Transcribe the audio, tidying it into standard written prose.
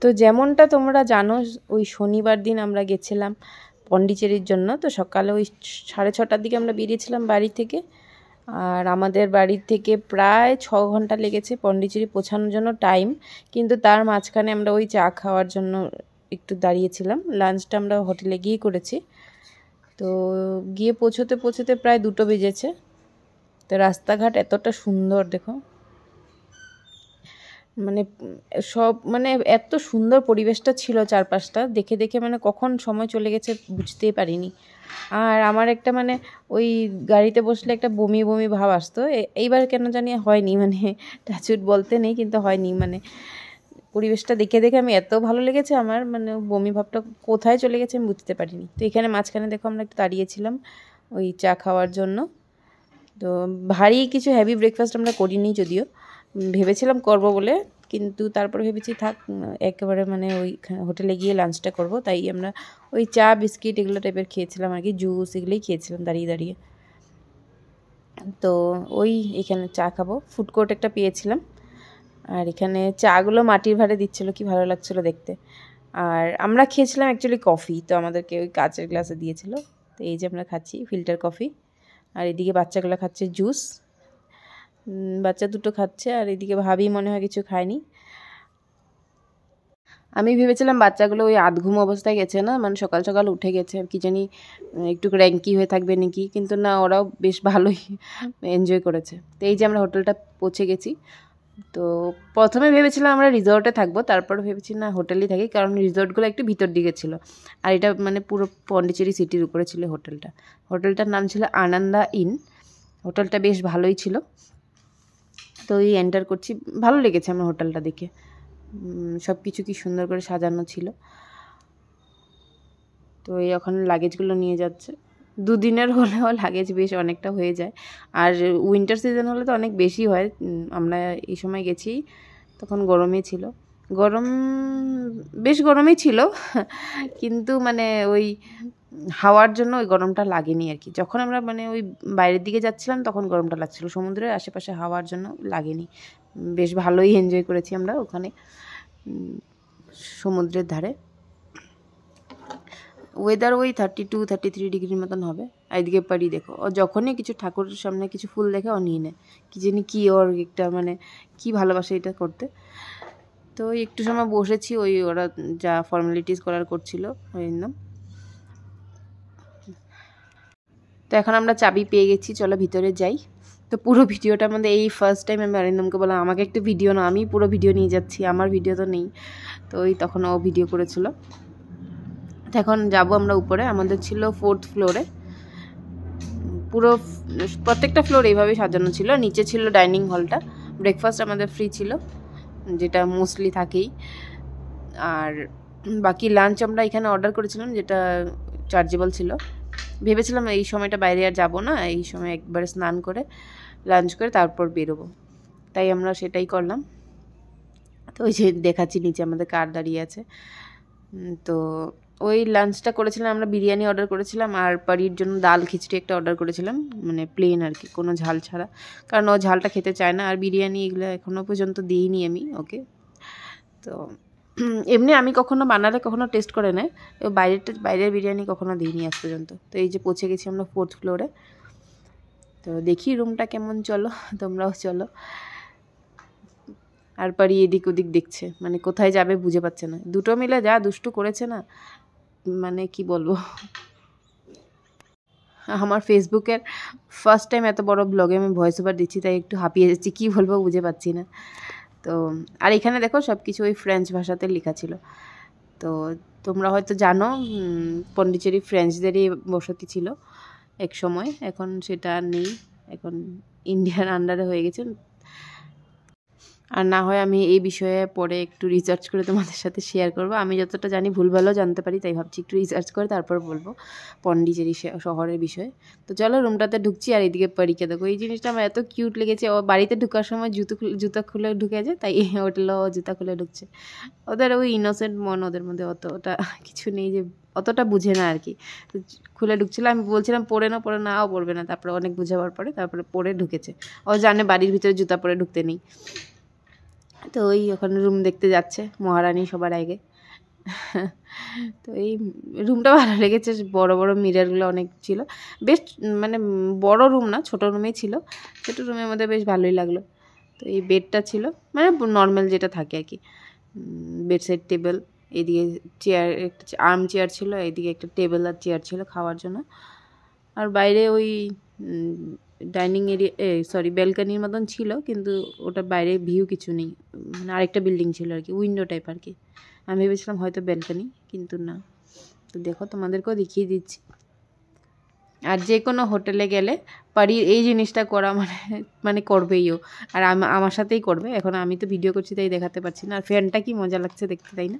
তো যেমনটা তোমরা জানো, ওই শনিবার দিন আমরা গেছিলাম পন্ডিচেরির জন্য। তো সকালে ওই 6:30টার দিকে আমরা বেরিয়েছিলাম বাড়ি থেকে। আর আমাদের বাড়ি থেকে প্রায় 6 ঘন্টা লেগেছে পন্ডিচেরি পৌঁছানোর জন্য টাইম। কিন্তু তার মাঝখানে আমরা ওই চা খাওয়ার জন্য একটু দাঁড়িয়েছিলাম। লাঞ্চটা আমরা হোটেলে গিয়ে করেছি। তো গিয়ে পৌঁছতে পৌঁছতে প্রায় 2টো বেজেছে। তো রাস্তাঘাট এতটা সুন্দর দেখো, মানে সব মানে এত সুন্দর পরিবেশটা ছিল চারপাশটা, দেখে দেখে মানে কখন সময় চলে গেছে বুঝতেই পারিনি। আর আমার একটা মানে ওই গাড়িতে বসলে একটা বমি বমি ভাব আসতো, এইবার কেন জানি হয়নি, মানে টাচউড বলতে নেই কিন্তু হয়নি। মানে পরিবেশটা দেখে দেখে আমি এত ভালো লেগেছে আমার, মানে বমি ভাবটা কোথায় চলে গেছে আমি বুঝতে পারিনি। তো এখানে মাঝখানে দেখো আমরা একটু দাঁড়িয়েছিলাম ওই চা খাওয়ার জন্য। তো ভারী কিছু হেভি ব্রেকফাস্ট আমরা করিনি, যদিও ভেবেছিলাম করব বলে, কিন্তু তারপরে ভেবেছি থাক একেবারে মানে ওই হোটেলে গিয়ে লাঞ্চটা করব। তাই আমরা ওই চা বিস্কিট এগুলো টাইপের খেয়েছিলাম আর কি, জুস এগুলোই খেয়েছিলাম দাঁড়িয়ে দাঁড়িয়ে। তো ওই এখানে চা খাবো, ফুড কোর্ট একটা পেয়েছিলাম। আর এখানে চাগুলো মাটির ভাঁড়ে দিচ্ছিলো, কি ভালো লাগছিলো দেখতে। আর আমরা খেয়েছিলাম অ্যাকচুয়ালি কফি, তো আমাদেরকে ওই কাচের গ্লাসে দিয়েছিল। তো এই যে আমরা খাচ্ছি ফিল্টার কফি। আর এদিকে বাচ্চাগুলো খাচ্ছে জুস, বাচ্চা দুটো খাচ্ছে। আর এদিকে ভাবি মনে হয় কিছু খায়নি। আমি ভেবেছিলাম বাচ্চাগুলো ওই আধঘুম অবস্থায় গেছে না, মানে সকাল সকাল উঠে গেছে কি জানি, একটু র্যাঙ্কি হয়ে থাকবে নাকি, কিন্তু না, ওরাও বেশ ভালোই এনজয় করেছে। তো এই যে আমরা হোটেলটা পৌঁছে গেছি। তো প্রথমে ভেবেছিলাম আমরা রিসর্টে থাকবো, তারপর ভেবেছি না হোটেলেই থাকি, কারণ রিসর্টগুলো একটু ভিতর দিকে ছিল। আর এটা মানে পুরো পন্ডিচেরি সিটির উপরে ছিল হোটেলটা। হোটেলটার নাম ছিল আনন্দা ইন। হোটেলটা বেশ ভালোই ছিল। তো এই এন্টার করছি, ভালো লেগেছে আমার হোটেলটা দেখে। সব কিছু কি সুন্দর করে সাজানো ছিল। তো এই ওখানে লাগেজগুলো নিয়ে যাচ্ছে। 2 দিনের হলেও লাগেজ বেশ অনেকটা হয়ে যায়। আর উইন্টার সিজন হলে তো অনেক বেশি হয়। আমরা এই সময় গেছি তখন গরমই ছিল, গরম বেশ গরমই ছিল কিন্তু মানে ওই হাওয়ার জন্য ওই গরমটা লাগেনি আর কি। যখন আমরা মানে ওই বাইরের দিকে যাচ্ছিলাম তখন গরমটা লাগছিল, সমুদ্রের আশেপাশে হাওয়ার জন্য লাগেনি। বেশ ভালোই এনজয় করেছি আমরা ওখানে সমুদ্রের ধারে। ওয়েদার ওই 32-33 ডিগ্রির মতন হবে। এদিকে পারি দেখো, ও যখনই কিছু ঠাকুরের সামনে কিছু ফুল দেখে ও নিয়ে নেয়, কি জানি কি ওর একটা মানে কি ভালোবাসে এটা করতে। তো একটু সময় বসেছি, ওই ওরা যা ফর্মালিটিস করার করছিল ওই নাম। তো এখন আমরা চাবি পেয়ে গেছি, চলো ভিতরে যাই। তো পুরো ভিডিওটার মধ্যে এই ফার্স্ট টাইম আমি অরিন্দমকে বললাম আমাকে একটু ভিডিও না, আমি পুরো ভিডিও নিয়ে যাচ্ছি, আমার ভিডিও তো নেই। তো ওই তখন ও ভিডিও করেছিল। তো এখন যাবো আমরা উপরে, আমাদের ছিল 4th ফ্লোরে। পুরো প্রত্যেকটা ফ্লোর এইভাবেই সাজানো ছিল। নিচে ছিল ডাইনিং হলটা, ব্রেকফাস্ট আমাদের ফ্রি ছিল, যেটা মোস্টলি থাকেই। আর বাকি লাঞ্চ আমরা এখানে অর্ডার করেছিলাম, যেটা চার্জেবল ছিল। ভেবেছিলাম এই সময়টা বাইরে আর যাবো না, এই সময় একবারে স্নান করে লাঞ্চ করে তারপর বেরোবো, তাই আমরা সেটাই করলাম। তো ওই যে দেখাচ্ছি নিচে আমাদের কার দাঁড়িয়ে আছে। তো ওই লাঞ্চটা করেছিলাম আমরা, বিরিয়ানি অর্ডার করেছিলাম, আর পারির জন্য ডাল খিচড়ি একটা অর্ডার করেছিলাম, মানে প্লেন আর কি, কোনো ঝাল ছাড়া, কারণ ও ঝালটা খেতে চায় না। আর বিরিয়ানি এগুলো এখনও পর্যন্ত দিইনি আমি ওকে। তো এমনি আমি কখনো বানালে কখনো টেস্ট করে নেয়, বাইরের বিরিয়ানি কখনো দিইনি আজ পর্যন্ত। তো এই যে পৌঁছে গেছি আমরা 4th ফ্লোরে। তো দেখি রুমটা কেমন, চলো তোমরাও চলো। আর পারি এদিক ওদিক দেখছে, মানে কোথায় যাবে বুঝে পাচ্ছে না। দুটো মিলে যা দুষ্টু করেছে না, মানে কি বলবো। আমার ফেসবুকের ফার্স্ট টাইম এত বড় ব্লগে আমি ভয়েস ওভার দিচ্ছি, তাই একটু হাঁপিয়ে যাচ্ছি, কী বলবো বুঝে পাচ্ছি না। তো আর এখানে দেখো সব কিছু ওই ফ্রেঞ্চ ভাষাতে লেখা ছিল। তো তোমরা হয়তো জানো পন্ডিচেরি ফ্রেঞ্চদেরই বসতি ছিল এক সময়, এখন সেটা আর নেই, এখন ইন্ডিয়ার আন্ডারে হয়ে গেছে। আর না হয় আমি এই বিষয়ে পরে একটু রিসার্চ করে তোমাদের সাথে শেয়ার করব। আমি যতটা জানি ভুলভালও জানতে পারি, তাই ভাবছি একটু রিসার্চ করে তারপর বলবো পন্ডিচেরি শহরের বিষয়ে। তো চলো রুমটাতে ঢুকছি। আর এদিকে পরীকে দেখো, এই জিনিসটা আমার এত কিউট লেগেছে। ও বাড়িতে ঢুকার সময় জুতা খুলে ঢুকে যায়, তাই হোটেলেও জুতা খুলে ঢুকছে। ওদের ওই ইনোসেন্ট মন, ওদের মধ্যে অতটা কিছু নেই, যে অতটা বুঝে না আর কি। তো খুলে ঢুকছিল, আমি বলছিলাম পরে না, ও পড়বে না। তারপরে অনেক বোঝাবার পরে তারপরে পরে ঢুকেছে। ও জানে বাড়ির ভিতরে জুতা পরে ঢুকতে নেই। তো ওই ওখানে রুম দেখতে যাচ্ছে মহারানী সবার আগে। তো এই রুমটা ভালো লেগেছে, বড় বড় মিররগুলো অনেক ছিল, বেশ মানে বড় রুম না, ছোট রুমেই ছিল, ছোটো রুমের মধ্যে বেশ ভালোই লাগলো। তো এই বেডটা ছিল মানে নর্মাল যেটা থাকে আর কি, বেডসাইড টেবিল, এদিকে চেয়ার, একটা আর্ম চেয়ার ছিল, এদিকে একটা টেবিল আর চেয়ার ছিল খাওয়ার জন্য। আর বাইরে ওই ডাইনিং এরিয়া, সরি ব্যালকানির মতন ছিল, কিন্তু ওটা বাইরে ভিউ কিছু নেই, মানে আরেকটা বিল্ডিং ছিল আর কি, উইন্ডো টাইপ আর কি। আমি ভেবেছিলাম হয়তো ব্যালকানি, কিন্তু না। তো দেখো তোমাদেরকেও দেখিয়ে দিচ্ছি। আর যে কোনো হোটেলে গেলে পারির এই জিনিসটা করা মানে করবেই ও, আর আমার সাথেই করবে। এখন আমি তো ভিডিও করছি তাই দেখাতে পারছি না। আর ফ্যানটা কি মজা লাগছে দেখতে, তাই না?